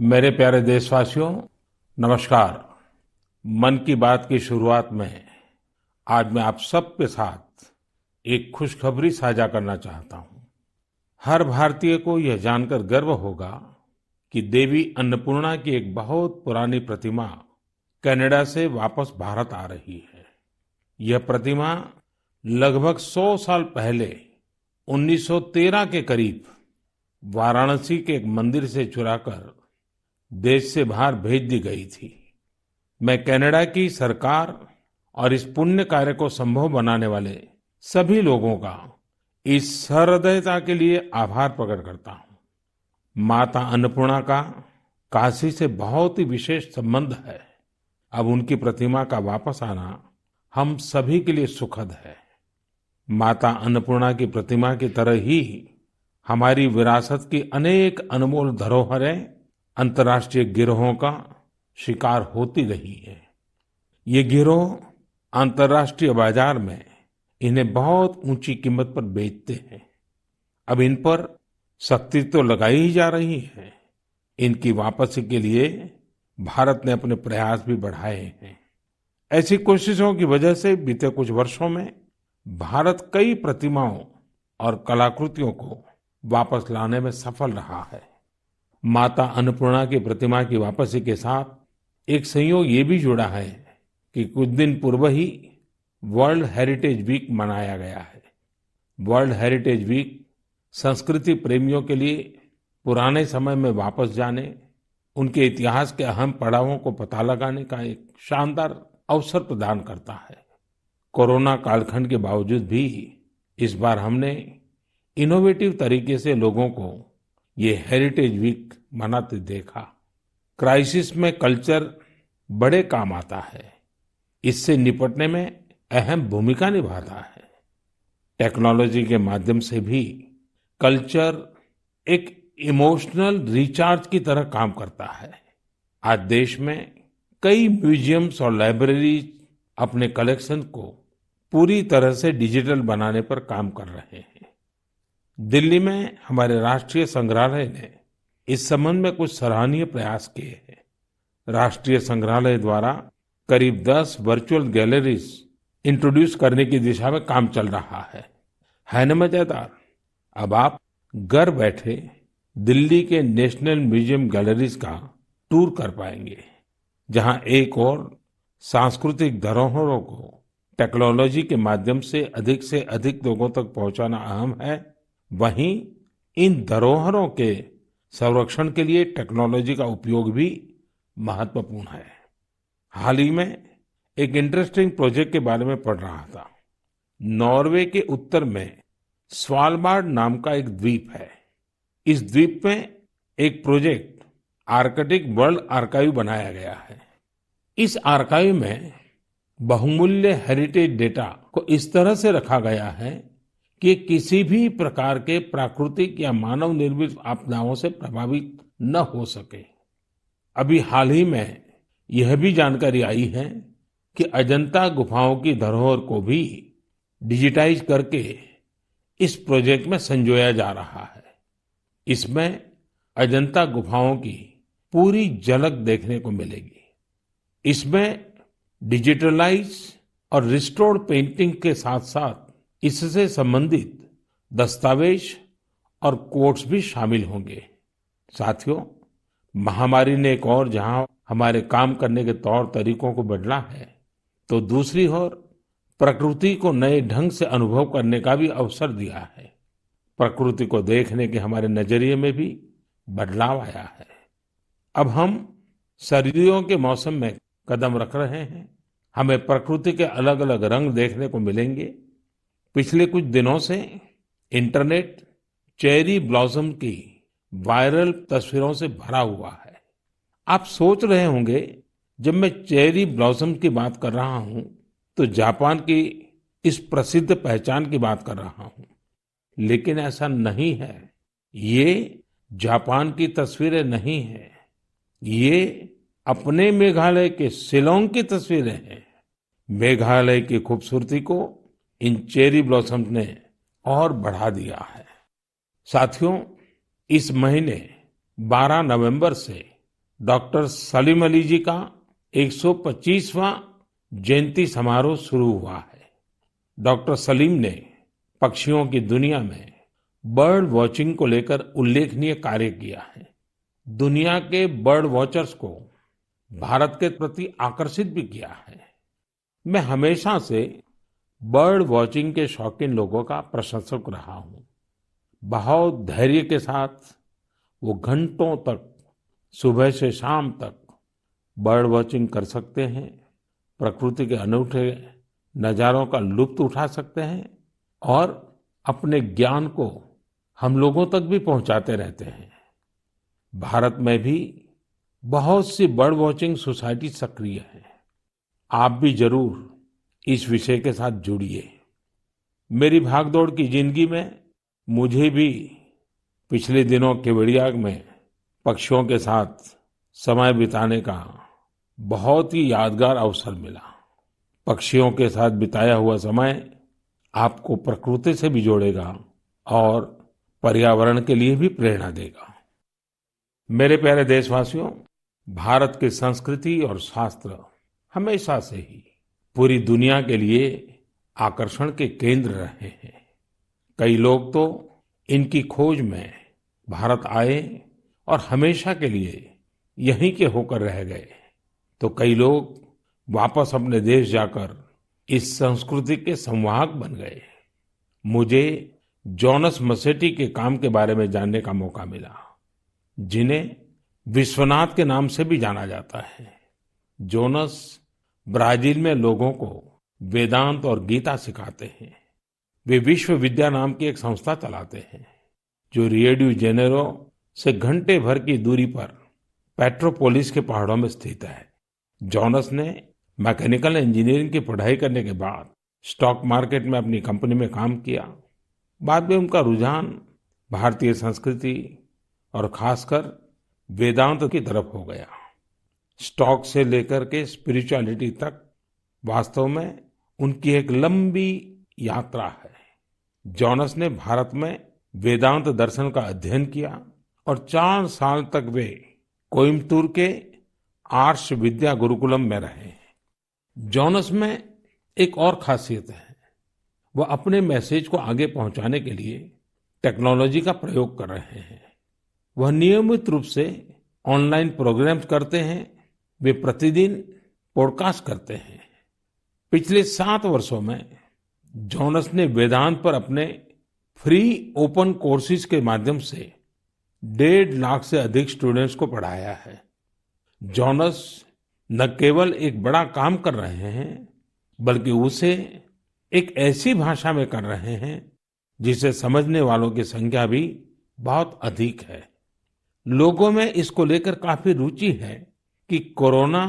मेरे प्यारे देशवासियों, नमस्कार। मन की बात की शुरुआत में आज मैं आप सबके साथ एक खुशखबरी साझा करना चाहता हूं। हर भारतीय को यह जानकर गर्व होगा कि देवी अन्नपूर्णा की एक बहुत पुरानी प्रतिमा कनाडा से वापस भारत आ रही है। यह प्रतिमा लगभग 100 साल पहले 1913 के करीब वाराणसी के एक मंदिर से चुराकर देश से बाहर भेज दी गई थी। मैं कनाडा की सरकार और इस पुण्य कार्य को संभव बनाने वाले सभी लोगों का इस सहृदयता के लिए आभार प्रकट करता हूं। माता अन्नपूर्णा का काशी से बहुत ही विशेष संबंध है। अब उनकी प्रतिमा का वापस आना हम सभी के लिए सुखद है। माता अन्नपूर्णा की प्रतिमा की तरह ही हमारी विरासत की अनेक अनमोल धरोहरें अंतर्राष्ट्रीय गिरोहों का शिकार होती रही है। ये गिरोह अंतर्राष्ट्रीय बाजार में इन्हें बहुत ऊंची कीमत पर बेचते हैं। अब इन पर सख्ती तो लगाई ही जा रही है। इनकी वापसी के लिए भारत ने अपने प्रयास भी बढ़ाए हैं। ऐसी कोशिशों की वजह से बीते कुछ वर्षों में भारत कई प्रतिमाओं और कलाकृतियों को वापस लाने में सफल रहा है। माता अन्नपूर्णा की प्रतिमा की वापसी के साथ एक संयोग ये भी जुड़ा है कि कुछ दिन पूर्व ही वर्ल्ड हेरिटेज वीक मनाया गया है। वर्ल्ड हेरिटेज वीक संस्कृति प्रेमियों के लिए पुराने समय में वापस जाने, उनके इतिहास के अहम पड़ावों को पता लगाने का एक शानदार अवसर प्रदान करता है। कोरोना कालखंड के बावजूद भी इस बार हमने इनोवेटिव तरीके से लोगों को ये हेरिटेज वीक मनाते देखा। क्राइसिस में कल्चर बड़े काम आता है। इससे निपटने में अहम भूमिका निभाता है। टेक्नोलॉजी के माध्यम से भी कल्चर एक इमोशनल रिचार्ज की तरह काम करता है। आज देश में कई म्यूजियम्स और लाइब्रेरीज अपने कलेक्शन को पूरी तरह से डिजिटल बनाने पर काम कर रहे हैं। दिल्ली में हमारे राष्ट्रीय संग्रहालय ने इस संबंध में कुछ सराहनीय प्रयास किए हैं। राष्ट्रीय संग्रहालय द्वारा करीब 10 वर्चुअल गैलरीज इंट्रोड्यूस करने की दिशा में काम चल रहा है न मजेदार। अब आप घर बैठे दिल्ली के नेशनल म्यूजियम गैलरीज का टूर कर पाएंगे, जहां एक और सांस्कृतिक धरोहरों को टेक्नोलॉजी के माध्यम से अधिक लोगों तक पहुंचाना अहम है। वहीं इन धरोहरों के संरक्षण के लिए टेक्नोलॉजी का उपयोग भी महत्वपूर्ण है। हाल ही में एक इंटरेस्टिंग प्रोजेक्ट के बारे में पढ़ रहा था। नॉर्वे के उत्तर में स्वालबार्ड नाम का एक द्वीप है। इस द्वीप में एक प्रोजेक्ट आर्कटिक वर्ल्ड आर्काइव बनाया गया है। इस आर्काइव में बहुमूल्य हेरिटेज डेटा को इस तरह से रखा गया है कि किसी भी प्रकार के प्राकृतिक या मानव निर्मित आपदाओं से प्रभावित न हो सके। अभी हाल ही में यह भी जानकारी आई है कि अजंता गुफाओं की धरोहर को भी डिजिटाइज करके इस प्रोजेक्ट में संजोया जा रहा है। इसमें अजंता गुफाओं की पूरी झलक देखने को मिलेगी। इसमें डिजिटलाइज और रिस्टोर्ड पेंटिंग के साथ साथ इससे संबंधित दस्तावेज और कोट्स भी शामिल होंगे। साथियों, महामारी ने एक और जहां हमारे काम करने के तौर तरीकों को बदला है, तो दूसरी ओर प्रकृति को नए ढंग से अनुभव करने का भी अवसर दिया है। प्रकृति को देखने के हमारे नजरिए में भी बदलाव आया है। अब हम सर्दियों के मौसम में कदम रख रहे हैं। हमें प्रकृति के अलग अलग रंग देखने को मिलेंगे। पिछले कुछ दिनों से इंटरनेट चेरी ब्लॉसम की वायरल तस्वीरों से भरा हुआ है। आप सोच रहे होंगे, जब मैं चेरी ब्लॉसम की बात कर रहा हूं तो जापान की इस प्रसिद्ध पहचान की बात कर रहा हूं, लेकिन ऐसा नहीं है। ये जापान की तस्वीरें नहीं है, ये अपने मेघालय के शिलांग की तस्वीरें हैं। मेघालय की खूबसूरती को इन चेरी ब्लॉसम्स ने और बढ़ा दिया है। साथियों, इस महीने 12 नवंबर से डॉक्टर सलीम अली जी का 125वां जयंती समारोह शुरू हुआ है। डॉक्टर सलीम ने पक्षियों की दुनिया में बर्ड वॉचिंग को लेकर उल्लेखनीय कार्य किया है। दुनिया के बर्ड वॉचर्स को भारत के प्रति आकर्षित भी किया है। मैं हमेशा से बर्ड वॉचिंग के शौकीन लोगों का प्रशंसक रहा हूं। बहुत धैर्य के साथ वो घंटों तक सुबह से शाम तक बर्ड वॉचिंग कर सकते हैं, प्रकृति के अनूठे नजारों का लुत्फ उठा सकते हैं और अपने ज्ञान को हम लोगों तक भी पहुंचाते रहते हैं। भारत में भी बहुत सी बर्ड वॉचिंग सोसाइटी सक्रिय है। आप भी जरूर इस विषय के साथ जुड़िए। मेरी भागदौड़ की जिंदगी में मुझे भी पिछले दिनों केवड़िया में पक्षियों के साथ समय बिताने का बहुत ही यादगार अवसर मिला। पक्षियों के साथ बिताया हुआ समय आपको प्रकृति से भी जोड़ेगा और पर्यावरण के लिए भी प्रेरणा देगा। मेरे प्यारे देशवासियों, भारत की संस्कृति और शास्त्र हमेशा से ही पूरी दुनिया के लिए आकर्षण के केंद्र रहे हैं। कई लोग तो इनकी खोज में भारत आए और हमेशा के लिए यहीं के होकर रह गए, तो कई लोग वापस अपने देश जाकर इस संस्कृति के संवाहक बन गए। मुझे जॉनस मसेट्टी के काम के बारे में जानने का मौका मिला, जिन्हें विश्वनाथ के नाम से भी जाना जाता है। जोनस ब्राजील में लोगों को वेदांत और गीता सिखाते हैं। वे विश्व विद्या नाम की एक संस्था चलाते हैं, जो रियो डी जेनेरो से घंटे भर की दूरी पर पेट्रोपोलिस के पहाड़ों में स्थित है। जॉनस ने मैकेनिकल इंजीनियरिंग की पढ़ाई करने के बाद स्टॉक मार्केट में अपनी कंपनी में काम किया। बाद में उनका रुझान भारतीय संस्कृति और खासकर वेदांत की तरफ हो गया। स्टॉक से लेकर के स्पिरिचुअलिटी तक वास्तव में उनकी एक लंबी यात्रा है। जॉनस ने भारत में वेदांत दर्शन का अध्ययन किया और 4 साल तक वे कोयम्बतूर के आर्ष विद्या गुरुकुलम में रहे। जॉनस में एक और खासियत है, वो अपने मैसेज को आगे पहुंचाने के लिए टेक्नोलॉजी का प्रयोग कर रहे हैं। वह नियमित रूप से ऑनलाइन प्रोग्राम्स करते हैं। वे प्रतिदिन पॉडकास्ट करते हैं। पिछले 7 वर्षों में जॉनस ने वेदांत पर अपने फ्री ओपन कोर्सेज के माध्यम से 1.5 लाख से अधिक स्टूडेंट्स को पढ़ाया है। जॉनस न केवल एक बड़ा काम कर रहे हैं, बल्कि उसे एक ऐसी भाषा में कर रहे हैं जिसे समझने वालों की संख्या भी बहुत अधिक है। लोगों में इसको लेकर काफी रुचि है कि कोरोना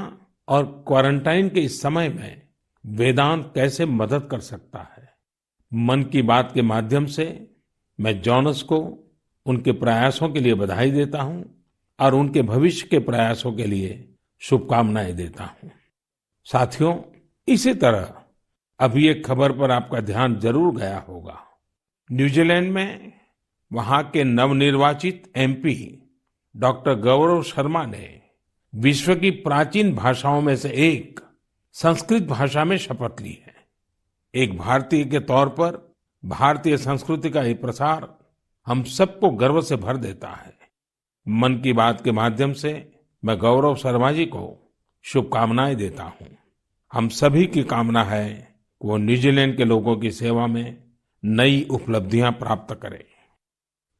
और क्वारंटाइन के इस समय में वेदांत कैसे मदद कर सकता है। मन की बात के माध्यम से मैं जॉनस को उनके प्रयासों के लिए बधाई देता हूं और उनके भविष्य के प्रयासों के लिए शुभकामनाएं देता हूं। साथियों, इसी तरह अभी एक खबर पर आपका ध्यान जरूर गया होगा। न्यूजीलैंड में वहां के नवनिर्वाचित एमपी डॉक्टर गौरव शर्मा ने विश्व की प्राचीन भाषाओं में से एक संस्कृत भाषा में शपथ ली है। एक भारतीय के तौर पर भारतीय संस्कृति का ये प्रसार हम सबको गर्व से भर देता है। मन की बात के माध्यम से मैं गौरव शर्मा जी को शुभकामनाएं देता हूं। हम सभी की कामना है कि वो न्यूजीलैंड के लोगों की सेवा में नई उपलब्धियां प्राप्त करें।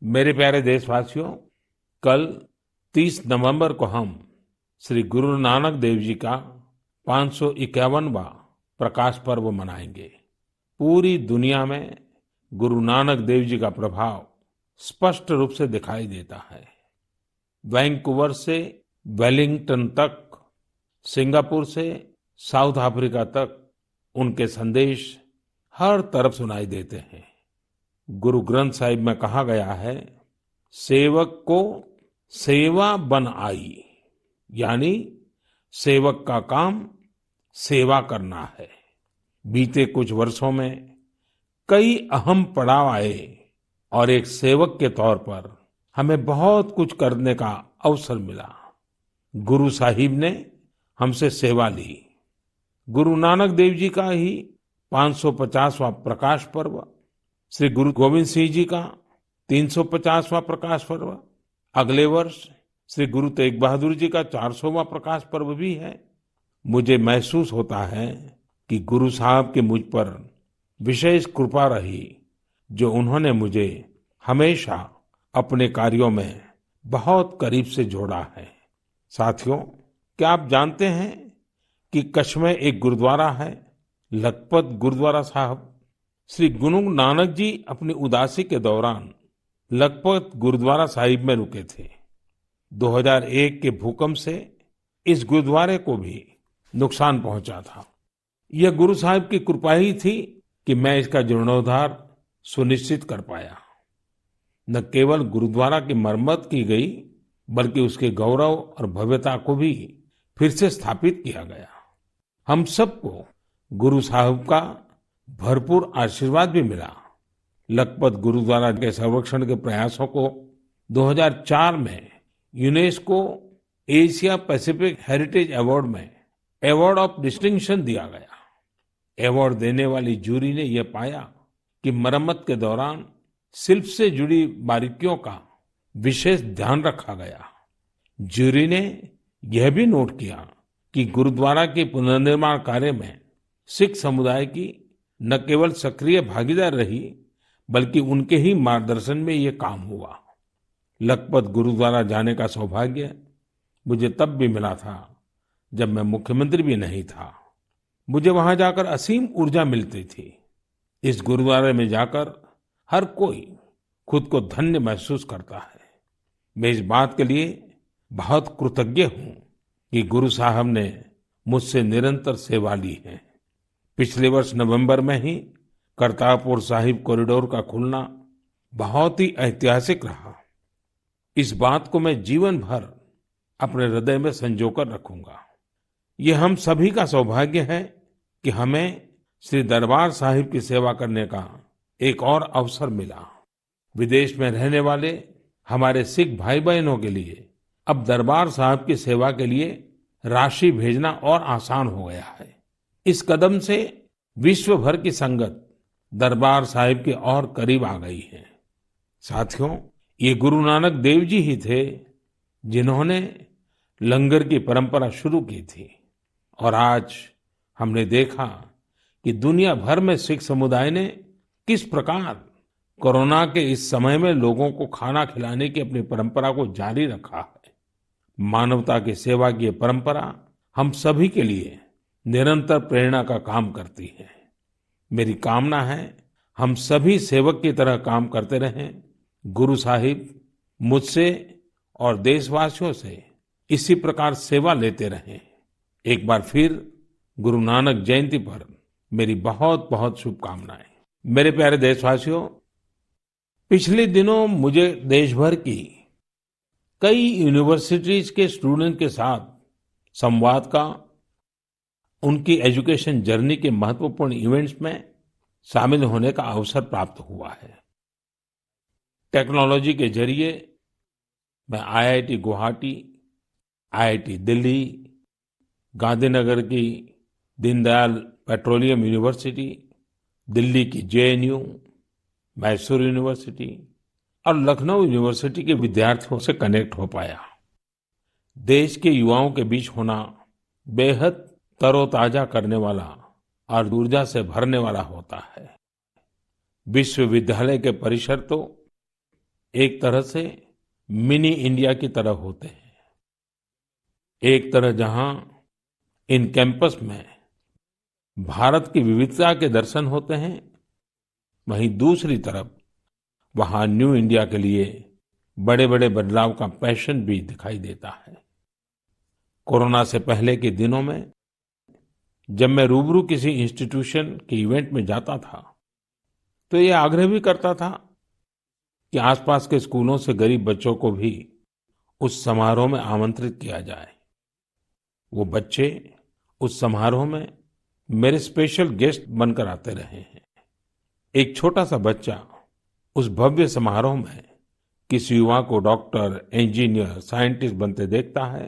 मेरे प्यारे देशवासियों, कल 30 नवंबर को हम श्री गुरु नानक देव जी का 551वां प्रकाश पर्व मनाएंगे। पूरी दुनिया में गुरु नानक देव जी का प्रभाव स्पष्ट रूप से दिखाई देता है। वैंकूवर से वेलिंगटन तक, सिंगापुर से साउथ अफ्रीका तक उनके संदेश हर तरफ सुनाई देते हैं। गुरु ग्रंथ साहिब में कहा गया है, सेवक को सेवा बन आई, यानी सेवक का काम सेवा करना है। बीते कुछ वर्षों में कई अहम पड़ाव आए और एक सेवक के तौर पर हमें बहुत कुछ करने का अवसर मिला। गुरु साहिब ने हमसे सेवा ली। गुरु नानक देव जी का ही 550वां प्रकाश पर्व, श्री गुरु गोविंद सिंह जी का 350वां प्रकाश पर्व, अगले वर्ष श्री गुरु तेग बहादुर जी का 400वां प्रकाश पर्व भी है। मुझे महसूस होता है कि गुरु साहब की मुझ पर विशेष कृपा रही, जो उन्होंने मुझे हमेशा अपने कार्यों में बहुत करीब से जोड़ा है। साथियों, क्या आप जानते हैं कि कच्छ में एक गुरुद्वारा है, लखपत गुरुद्वारा साहब। श्री गुरु नानक जी अपनी उदासी के दौरान लखपत गुरुद्वारा साहिब में रुके थे। 2001 के भूकंप से इस गुरुद्वारे को भी नुकसान पहुंचा था। यह गुरु साहिब की कृपा ही थी कि मैं इसका जीर्णोद्धार सुनिश्चित कर पाया। न केवल गुरुद्वारा की मरम्मत की गई, बल्कि उसके गौरव और भव्यता को भी फिर से स्थापित किया गया। हम सबको गुरु साहिब का भरपूर आशीर्वाद भी मिला। लखपत गुरुद्वारा के संरक्षण के प्रयासों को 2004 में UNESCO Asia Pacific heritage award में अवार्ड ऑफ डिस्टिंक्शन दिया गया। अवार्ड देने वाली जूरी ने यह पाया कि मरम्मत के दौरान शिल्प से जुड़ी बारीकियों का विशेष ध्यान रखा गया। जूरी ने यह भी नोट किया कि गुरुद्वारा के पुनर्निर्माण कार्य में सिख समुदाय की न केवल सक्रिय भागीदार रही, बल्कि उनके ही मार्गदर्शन में ये काम हुआ। लखपत गुरुद्वारा जाने का सौभाग्य मुझे तब भी मिला था जब मैं मुख्यमंत्री भी नहीं था। मुझे वहां जाकर असीम ऊर्जा मिलती थी। इस गुरुद्वारे में जाकर हर कोई खुद को धन्य महसूस करता है। मैं इस बात के लिए बहुत कृतज्ञ हूं कि गुरु साहब ने मुझसे निरंतर सेवा ली है। पिछले वर्ष नवंबर में ही करतारपुर साहिब कॉरिडोर का खुलना बहुत ही ऐतिहासिक रहा। इस बात को मैं जीवन भर अपने हृदय में संजोकर रखूंगा। ये हम सभी का सौभाग्य है कि हमें श्री दरबार साहिब की सेवा करने का एक और अवसर मिला। विदेश में रहने वाले हमारे सिख भाई बहनों के लिए अब दरबार साहिब की सेवा के लिए राशि भेजना और आसान हो गया है। इस कदम से विश्व भर की संगत दरबार साहिब के और करीब आ गई है। साथियों, ये गुरु नानक देव जी ही थे जिन्होंने लंगर की परंपरा शुरू की थी, और आज हमने देखा कि दुनिया भर में सिख समुदाय ने किस प्रकार कोरोना के इस समय में लोगों को खाना खिलाने की अपनी परंपरा को जारी रखा है। मानवता की सेवा की ये परंपरा हम सभी के लिए निरंतर प्रेरणा का काम करती है। मेरी कामना है हम सभी सेवक की तरह काम करते रहें। गुरु साहिब मुझसे और देशवासियों से इसी प्रकार सेवा लेते रहें। एक बार फिर गुरु नानक जयंती पर मेरी बहुत बहुत शुभकामनाएं। मेरे प्यारे देशवासियों, पिछले दिनों मुझे देश भर की कई यूनिवर्सिटीज के स्टूडेंट के साथ संवाद का, उनकी एजुकेशन जर्नी के महत्वपूर्ण इवेंट्स में शामिल होने का अवसर प्राप्त हुआ है। टेक्नोलॉजी के जरिए मैं आईआईटी गुवाहाटी, आईआईटी दिल्ली, गांधीनगर की दीनदयाल पेट्रोलियम यूनिवर्सिटी, दिल्ली की जेएनयू, मैसूर यूनिवर्सिटी और लखनऊ यूनिवर्सिटी के विद्यार्थियों से कनेक्ट हो पाया। देश के युवाओं के बीच होना बेहद तरोताजा करने वाला और ऊर्जा से भरने वाला होता है। विश्वविद्यालय के परिसर तो एक तरह से मिनी इंडिया की तरह होते हैं। एक तरह जहां इन कैंपस में भारत की विविधता के दर्शन होते हैं, वहीं दूसरी तरफ वहां न्यू इंडिया के लिए बड़े बड़े बदलाव का पैशन भी दिखाई देता है। कोरोना से पहले के दिनों में जब मैं रूबरू किसी इंस्टीट्यूशन के इवेंट में जाता था, तो ये आग्रह भी करता था कि आसपास के स्कूलों से गरीब बच्चों को भी उस समारोह में आमंत्रित किया जाए। वो बच्चे उस समारोह में मेरे स्पेशल गेस्ट बनकर आते रहे हैं। एक छोटा सा बच्चा उस भव्य समारोह में किसी युवा को डॉक्टर, इंजीनियर, साइंटिस्ट बनते देखता है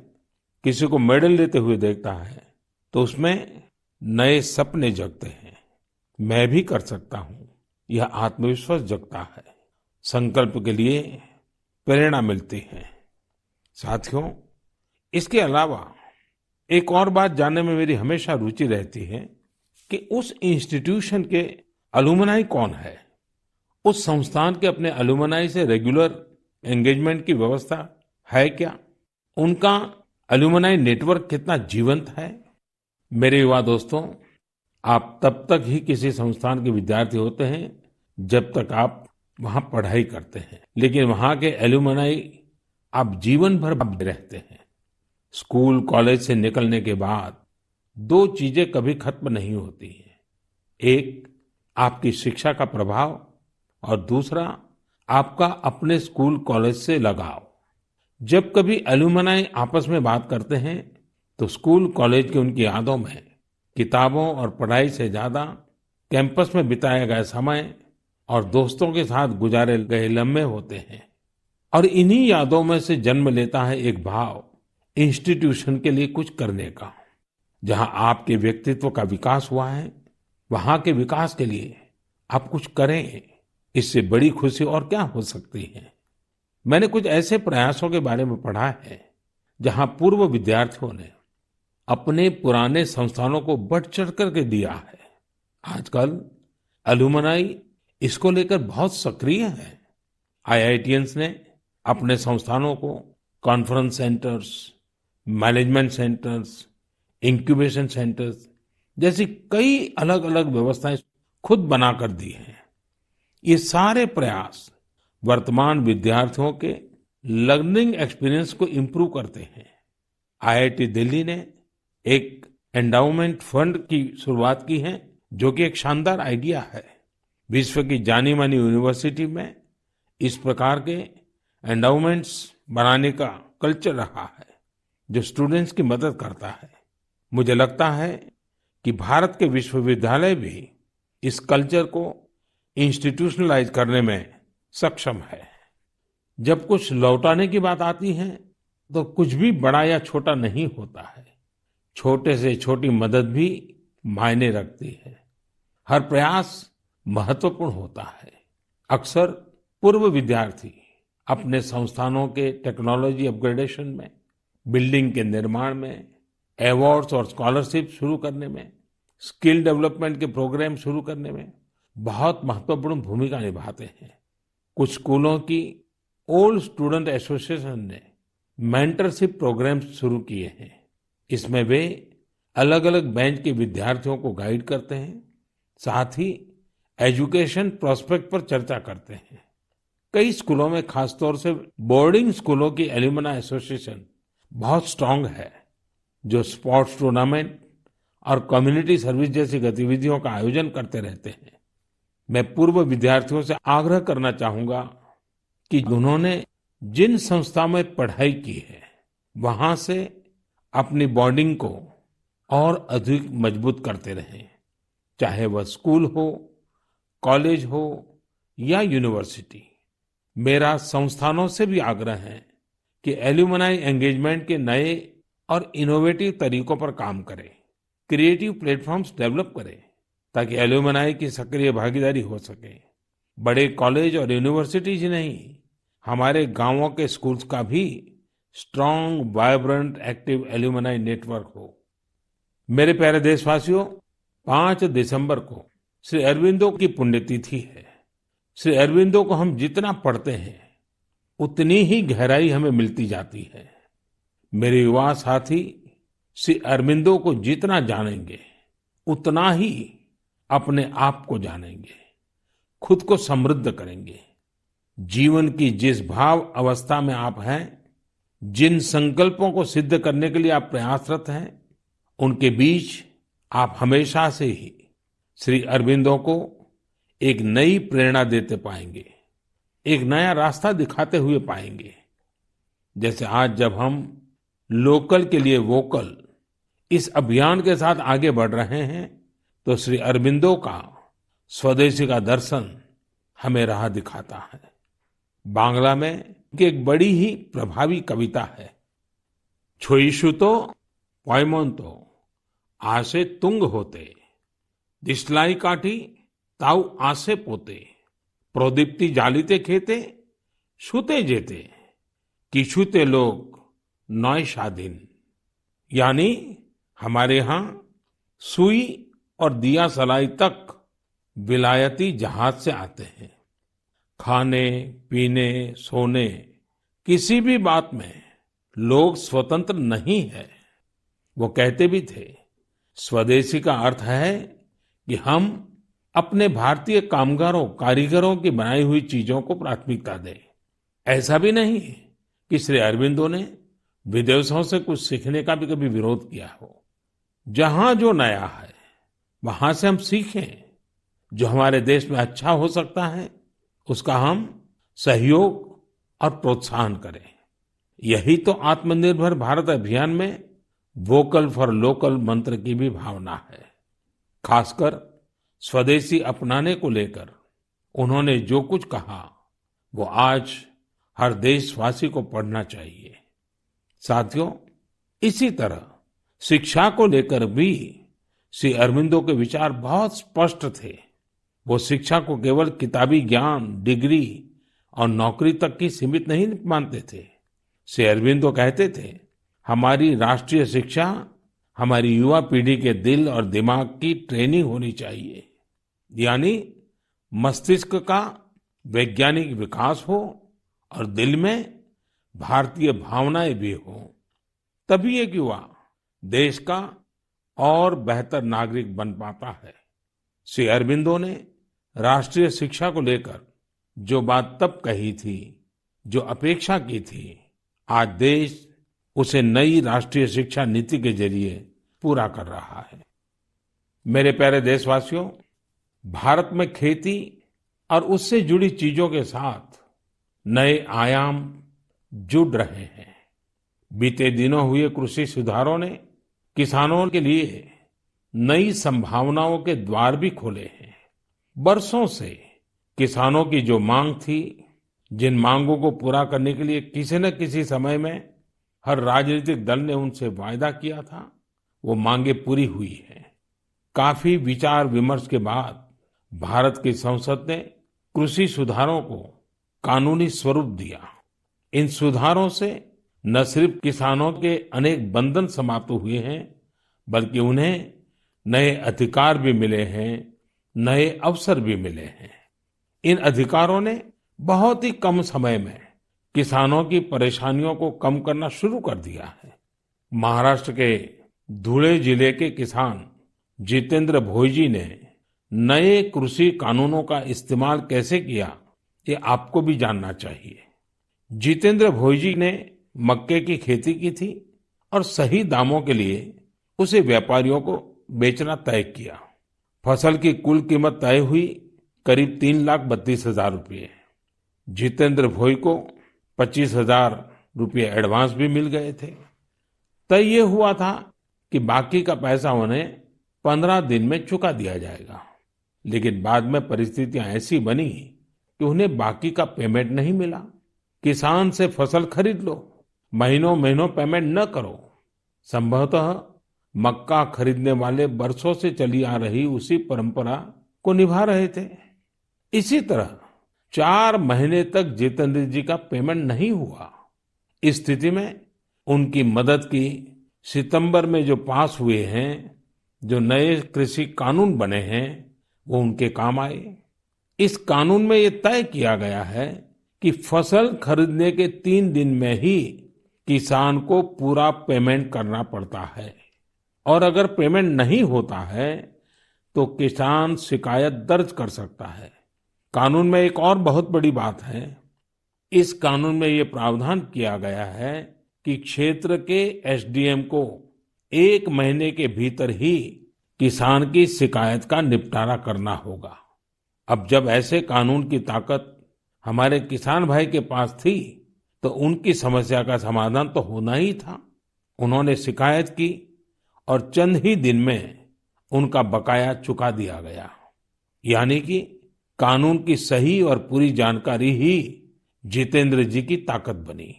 किसी को मेडल लेते हुए देखता है तो उसमें नए सपने जगते हैं। मैं भी कर सकता हूँ, यह आत्मविश्वास जगता है। संकल्प के लिए प्रेरणा मिलती है। साथियों, इसके अलावा एक और बात जानने में मेरी हमेशा रुचि रहती है कि उस इंस्टीट्यूशन के अलुमनाई कौन है। उस संस्थान के अपने अलुमनाई से रेगुलर एंगेजमेंट की व्यवस्था है क्या? उनका अलुमनाई नेटवर्क कितना जीवंत है? मेरे युवा दोस्तों, आप तब तक ही किसी संस्थान के विद्यार्थी होते हैं जब तक आप वहां पढ़ाई करते हैं, लेकिन वहां के एलुमनाई आप जीवन भर बने रहते हैं। स्कूल कॉलेज से निकलने के बाद दो चीजें कभी खत्म नहीं होती हैं। एक, आपकी शिक्षा का प्रभाव, और दूसरा, आपका अपने स्कूल कॉलेज से लगाव। जब कभी एलुमनाई आपस में बात करते हैं तो स्कूल कॉलेज की उनकी यादों में किताबों और पढ़ाई से ज्यादा कैंपस में बिताया गया समय और दोस्तों के साथ गुजारे गए लम्हे होते हैं। और इन्हीं यादों में से जन्म लेता है एक भाव इंस्टीट्यूशन के लिए कुछ करने का। जहां आपके व्यक्तित्व का विकास हुआ है, वहां के विकास के लिए आप कुछ करें। इससे बड़ी खुशी और क्या हो सकती है? मैंने कुछ ऐसे प्रयासों के बारे में पढ़ा है जहां पूर्व विद्यार्थियों ने अपने पुराने संस्थानों को बढ़ चढ़ करके दिया है। आजकल अलुमनाई इसको लेकर बहुत सक्रिय है। आईआईटियंस ने अपने संस्थानों को conference centres, management centres, incubation centres जैसी कई अलग अलग व्यवस्थाएं खुद बनाकर दी हैं। ये सारे प्रयास वर्तमान विद्यार्थियों के लर्निंग एक्सपीरियंस को इम्प्रूव करते हैं। आईआईटी दिल्ली ने एक एंडाउमेंट फंड की शुरुआत की है, जो कि एक शानदार आइडिया है। विश्व की जानी मानी यूनिवर्सिटी में इस प्रकार के एंडाउमेंट्स बनाने का कल्चर रहा है, जो स्टूडेंट्स की मदद करता है। मुझे लगता है कि भारत के विश्वविद्यालय भी इस कल्चर को इंस्टीट्यूशनलाइज करने में सक्षम है। जब कुछ लौटाने की बात आती है तो कुछ भी बड़ा या छोटा नहीं होता है। छोटे से छोटी मदद भी मायने रखती है। हर प्रयास महत्वपूर्ण होता है। अक्सर पूर्व विद्यार्थी अपने संस्थानों के टेक्नोलॉजी अपग्रेडेशन में, बिल्डिंग के निर्माण में, अवार्ड्स और स्कॉलरशिप शुरू करने में, स्किल डेवलपमेंट के प्रोग्राम शुरू करने में बहुत महत्वपूर्ण भूमिका निभाते हैं। कुछ स्कूलों की ओल्ड स्टूडेंट एसोसिएशन ने मेंटरशिप प्रोग्राम शुरू किए हैं। इसमें वे अलग अलग बैच के विद्यार्थियों को गाइड करते हैं, साथ ही एजुकेशन प्रोस्पेक्ट पर चर्चा करते हैं। कई स्कूलों में, खासतौर से बोर्डिंग स्कूलों की एल्यूमनाई एसोसिएशन बहुत स्ट्रांग है, जो स्पोर्ट्स टूर्नामेंट और कम्युनिटी सर्विस जैसी गतिविधियों का आयोजन करते रहते हैं। मैं पूर्व विद्यार्थियों से आग्रह करना चाहूंगा कि उन्होंने जिन संस्था में पढ़ाई की है, वहां से अपनी बॉन्डिंग को और अधिक मजबूत करते रहें। चाहे वह स्कूल हो, कॉलेज हो या यूनिवर्सिटी। मेरा संस्थानों से भी आग्रह है कि एल्यूमनाई एंगेजमेंट के नए और इनोवेटिव तरीकों पर काम करें, क्रिएटिव प्लेटफॉर्म्स डेवलप करें, ताकि एल्यूमनाई की सक्रिय भागीदारी हो सके। बड़े कॉलेज और यूनिवर्सिटीज ही नहीं, हमारे गांवों के स्कूल्स का भी strong, vibrant, active alumni network हो। मेरे प्यारे देशवासियों, 5 दिसंबर को श्री अरबिंदो की पुण्यतिथि है। श्री अरबिंदो को हम जितना पढ़ते हैं, उतनी ही गहराई हमें मिलती जाती है। मेरे युवा साथी श्री अरबिंदो को जितना जानेंगे, उतना ही अपने आप को जानेंगे, खुद को समृद्ध करेंगे। जीवन की जिस भाव अवस्था में आप हैं, जिन संकल्पों को सिद्ध करने के लिए आप प्रयासरत हैं, उनके बीच आप हमेशा से ही श्री अरबिंदो को एक नई प्रेरणा देते पाएंगे, एक नया रास्ता दिखाते हुए पाएंगे। जैसे आज जब हम लोकल के लिए वोकल इस अभियान के साथ आगे बढ़ रहे हैं, तो श्री अरबिंदो का स्वदेशी का दर्शन हमें राह दिखाता है। बांग्ला में एक बड़ी ही प्रभावी कविता है, छोइशुतो पॉयमोन्तो आसे तुंग होते दिस्लाई काठी ताऊ आसे पोते प्रोदीप्ति जालिते खेते छूते जेते किछुते लोग नॉय शादीन। यानी हमारे यहाँ सुई और दिया सलाई तक विलायती जहाज से आते हैं। खाने पीने सोने किसी भी बात में लोग स्वतंत्र नहीं है। वो कहते भी थे स्वदेशी का अर्थ है कि हम अपने भारतीय कामगारों कारीगरों की बनाई हुई चीजों को प्राथमिकता दें। ऐसा भी नहीं कि श्री अरबिंदो ने विदेशों से कुछ सीखने का भी कभी विरोध किया हो। जहां जो नया है वहां से हम सीखें। जो हमारे देश में अच्छा हो सकता है उसका हम सहयोग और प्रोत्साहन करें। यही तो आत्मनिर्भर भारत अभियान में वोकल फॉर लोकल मंत्र की भी भावना है। खासकर स्वदेशी अपनाने को लेकर उन्होंने जो कुछ कहा वो आज हर देशवासी को पढ़ना चाहिए। साथियों, इसी तरह शिक्षा को लेकर भी श्री अरबिंदो के विचार बहुत स्पष्ट थे। वो शिक्षा को केवल किताबी ज्ञान डिग्री और नौकरी तक की सीमित नहीं मानते थे। श्री अरबिंदो कहते थे हमारी राष्ट्रीय शिक्षा हमारी युवा पीढ़ी के दिल और दिमाग की ट्रेनिंग होनी चाहिए। यानी मस्तिष्क का वैज्ञानिक विकास हो और दिल में भारतीय भावनाएं भी हो। तभी एक युवा देश का और बेहतर नागरिक बन पाता है। श्री अरबिंदो ने राष्ट्रीय शिक्षा को लेकर जो बात तब कही थी, जो अपेक्षा की थी, आज देश उसे नई राष्ट्रीय शिक्षा नीति के जरिए पूरा कर रहा है। मेरे प्यारे देशवासियों, भारत में खेती और उससे जुड़ी चीजों के साथ नए आयाम जुड़ रहे हैं। बीते दिनों हुए कृषि सुधारों ने किसानों के लिए नई संभावनाओं के द्वार भी खोले हैं। बरसों से किसानों की जो मांग थी, जिन मांगों को पूरा करने के लिए किसी न किसी समय में हर राजनीतिक दल ने उनसे वायदा किया था, वो मांगे पूरी हुई हैं। काफी विचार विमर्श के बाद भारत की संसद ने कृषि सुधारों को कानूनी स्वरूप दिया। इन सुधारों से न सिर्फ किसानों के अनेक बंधन समाप्त हुए हैं, बल्कि उन्हें नए अधिकार भी मिले हैं, नए अवसर भी मिले हैं। इन अधिकारों ने बहुत ही कम समय में किसानों की परेशानियों को कम करना शुरू कर दिया है। महाराष्ट्र के धुले जिले के किसान जितेंद्र भोईजी ने नए कृषि कानूनों का इस्तेमाल कैसे किया, ये आपको भी जानना चाहिए। जितेंद्र भोईजी ने मक्के की खेती की थी और सही दामों के लिए उसे व्यापारियों को बेचना तय किया। फसल की कुल कीमत तय हुई करीब 3,32,000 रुपये। जितेंद्र भोई को 25,000 रुपये एडवांस भी मिल गए थे। तय ये हुआ था कि बाकी का पैसा उन्हें 15 दिन में चुका दिया जाएगा। लेकिन बाद में परिस्थितियां ऐसी बनी कि उन्हें बाकी का पेमेंट नहीं मिला। किसान से फसल खरीद लो, महीनों महीनों पेमेंट न करो। संभवतः मक्का खरीदने वाले बरसों से चली आ रही उसी परंपरा को निभा रहे थे। इसी तरह 4 महीने तक जितेंद्र जी का पेमेंट नहीं हुआ। इस स्थिति में उनकी मदद की सितंबर में जो पास हुए हैं, जो नए कृषि कानून बने हैं, वो उनके काम आए। इस कानून में ये तय किया गया है कि फसल खरीदने के 3 दिन में ही किसान को पूरा पेमेंट करना पड़ता है और अगर पेमेंट नहीं होता है तो किसान शिकायत दर्ज कर सकता है। कानून में एक और बहुत बड़ी बात है। इस कानून में ये प्रावधान किया गया है कि क्षेत्र के एसडीएम को 1 महीने के भीतर ही किसान की शिकायत का निपटारा करना होगा। अब जब ऐसे कानून की ताकत हमारे किसान भाई के पास थी तो उनकी समस्या का समाधान तो होना ही था। उन्होंने शिकायत की और चंद ही दिन में उनका बकाया चुका दिया गया। यानी कि कानून की सही और पूरी जानकारी ही जितेंद्र जी की ताकत बनी।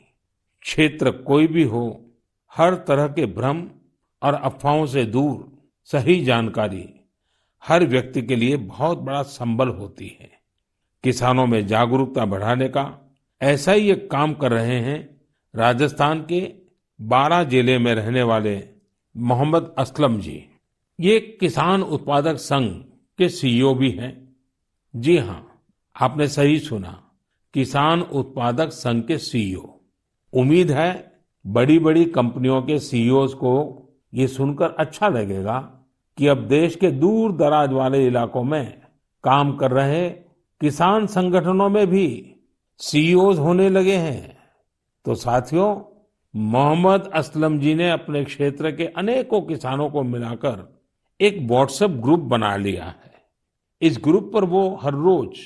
क्षेत्र कोई भी हो, हर तरह के भ्रम और अफवाहों से दूर सही जानकारी हर व्यक्ति के लिए बहुत बड़ा संबल होती है। किसानों में जागरूकता बढ़ाने का ऐसा ही एक काम कर रहे हैं राजस्थान के बारां जिले में रहने वाले मोहम्मद असलम जी। ये किसान उत्पादक संघ के सीईओ भी हैं। जी हाँ, आपने सही सुना, किसान उत्पादक संघ के सीईओ। उम्मीद है बड़ी बड़ी कंपनियों के सीईओज को ये सुनकर अच्छा लगेगा कि अब देश के दूर दराज वाले इलाकों में काम कर रहे किसान संगठनों में भी सीईओज होने लगे हैं। तो साथियों, मोहम्मद असलम जी ने अपने क्षेत्र के अनेकों किसानों को मिलाकर एक व्हाट्सएप ग्रुप बना लिया है। इस ग्रुप पर वो हर रोज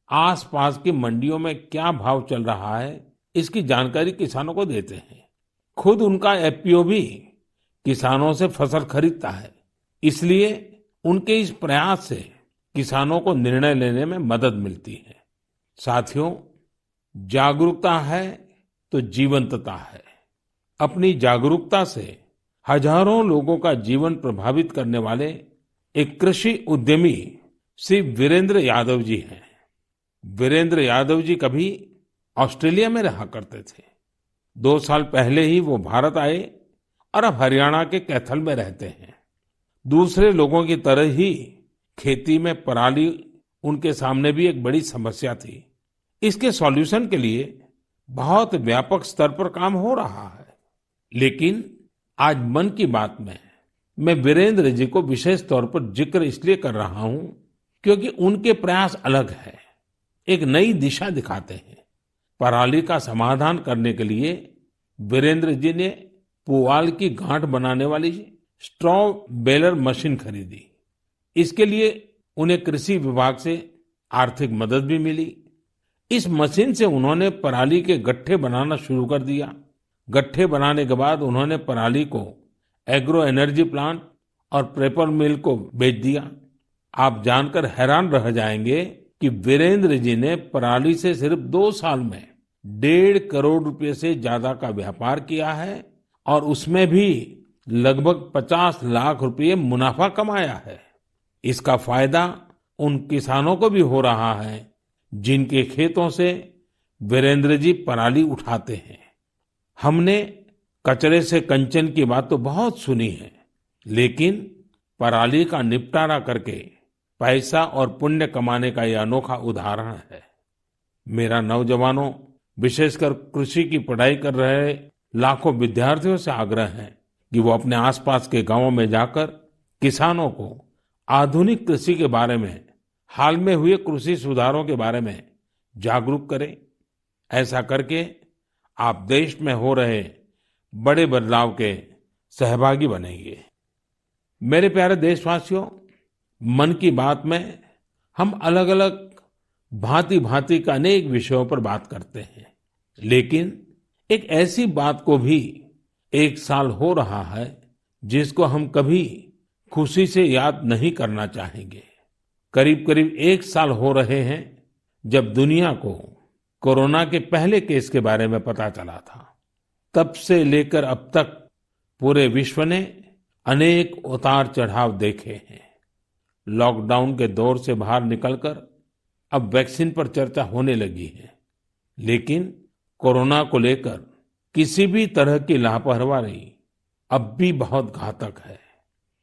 आसपास की मंडियों में क्या भाव चल रहा है, इसकी जानकारी किसानों को देते हैं। खुद उनका एफपीओ भी किसानों से फसल खरीदता है। इसलिए उनके इस प्रयास से किसानों को निर्णय लेने में मदद मिलती है। साथियों, जागरूकता है तो जीवंतता है। अपनी जागरूकता से हजारों लोगों का जीवन प्रभावित करने वाले एक कृषि उद्यमी श्री वीरेंद्र यादव जी हैं। वीरेंद्र यादव जी कभी ऑस्ट्रेलिया में रहा करते थे। 2 साल पहले ही वो भारत आए और अब हरियाणा के कैथल में रहते हैं। दूसरे लोगों की तरह ही खेती में पराली उनके सामने भी एक बड़ी समस्या थी। इसके सॉल्यूशन के लिए बहुत व्यापक स्तर पर काम हो रहा है। लेकिन आज मन की बात में मैं वीरेंद्र जी को विशेष तौर पर जिक्र इसलिए कर रहा हूं क्योंकि उनके प्रयास अलग है, एक नई दिशा दिखाते हैं। पराली का समाधान करने के लिए वीरेंद्र जी ने पुआल की गांठ बनाने वाली स्ट्रॉ बेलर मशीन खरीदी। इसके लिए उन्हें कृषि विभाग से आर्थिक मदद भी मिली। इस मशीन से उन्होंने पराली के गट्ठे बनाना शुरू कर दिया। गट्ठे बनाने के बाद उन्होंने पराली को एग्रो एनर्जी प्लांट और पेपर मिल को बेच दिया। आप जानकर हैरान रह जाएंगे कि वीरेंद्र जी ने पराली से सिर्फ 2 साल में 1.5 करोड़ रुपए से ज्यादा का व्यापार किया है और उसमें भी लगभग 50 लाख रुपए मुनाफा कमाया है। इसका फायदा उन किसानों को भी हो रहा है जिनके खेतों से वीरेंद्र जी पराली उठाते हैं। हमने कचरे से कंचन की बात तो बहुत सुनी है, लेकिन पराली का निपटारा करके पैसा और पुण्य कमाने का यह अनोखा उदाहरण है। मेरा नौजवानों, विशेषकर कृषि की पढ़ाई कर रहे लाखों विद्यार्थियों से आग्रह है कि वो अपने आसपास के गांवों में जाकर किसानों को आधुनिक कृषि के बारे में, हाल में हुए कृषि सुधारों के बारे में जागरूक करें। ऐसा करके आप देश में हो रहे बड़े बदलाव के सहभागी बनेंगे। मेरे प्यारे देशवासियों, मन की बात में हम अलग अलग भांति भांति के अनेक विषयों पर बात करते हैं, लेकिन एक ऐसी बात को भी 1 साल हो रहा है जिसको हम कभी खुशी से याद नहीं करना चाहेंगे। करीब करीब 1 साल हो रहे हैं जब दुनिया को कोरोना के पहले केस के बारे में पता चला था। तब से लेकर अब तक पूरे विश्व ने अनेक उतार चढ़ाव देखे हैं। लॉकडाउन के दौर से बाहर निकलकर अब वैक्सीन पर चर्चा होने लगी है, लेकिन कोरोना को लेकर किसी भी तरह की लापरवाही अब भी बहुत घातक है।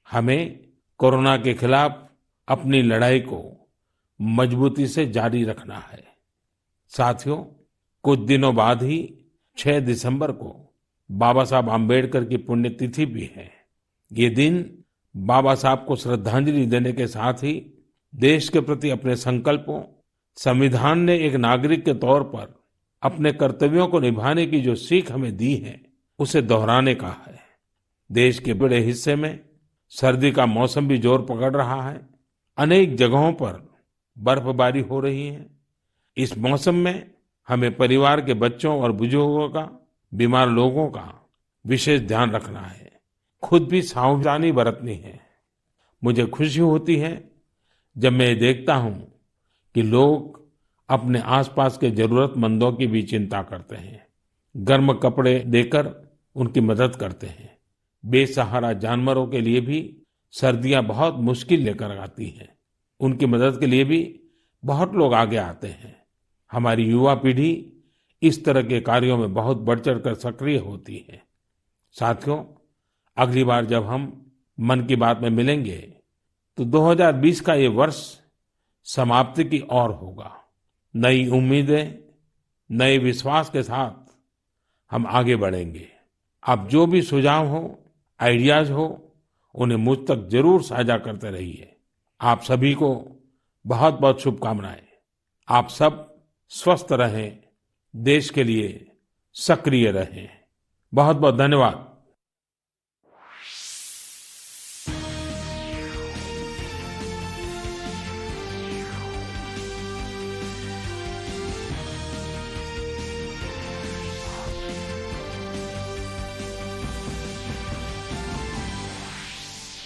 हमें कोरोना के खिलाफ अपनी लड़ाई को मजबूती से जारी रखना है। साथियों, कुछ दिनों बाद ही 6 दिसंबर को बाबा साहब आम्बेडकर की पुण्यतिथि भी है। ये दिन बाबा साहब को श्रद्धांजलि देने के साथ ही देश के प्रति अपने संकल्पों, संविधान ने एक नागरिक के तौर पर अपने कर्तव्यों को निभाने की जो सीख हमें दी है, उसे दोहराने का है। देश के बड़े हिस्से में सर्दी का मौसम भी जोर पकड़ रहा है। अनेक जगहों पर बर्फबारी हो रही है। इस मौसम में हमें परिवार के बच्चों और बुजुर्गों का, बीमार लोगों का विशेष ध्यान रखना है। खुद भी सावधानी बरतनी है। मुझे खुशी होती है जब मैं ये देखता हूं कि लोग अपने आसपास के जरूरतमंदों की भी चिंता करते हैं। गर्म कपड़े देकर उनकी मदद करते हैं। बेसहारा जानवरों के लिए भी सर्दियां बहुत मुश्किल लेकर आती हैं। उनकी मदद के लिए भी बहुत लोग आगे आते हैं। हमारी युवा पीढ़ी इस तरह के कार्यों में बहुत बढ़-चढ़ कर सक्रिय होती है। साथियों, अगली बार जब हम मन की बात में मिलेंगे तो 2020 का ये वर्ष समाप्ति की ओर होगा। नई उम्मीदें, नए विश्वास के साथ हम आगे बढ़ेंगे। आप जो भी सुझाव हो, आइडियाज हो, उन्हें मुझ तक जरूर साझा करते रहिए। आप सभी को बहुत बहुत शुभकामनाएं। आप सब स्वस्थ रहें, देश के लिए सक्रिय रहें। बहुत बहुत धन्यवाद।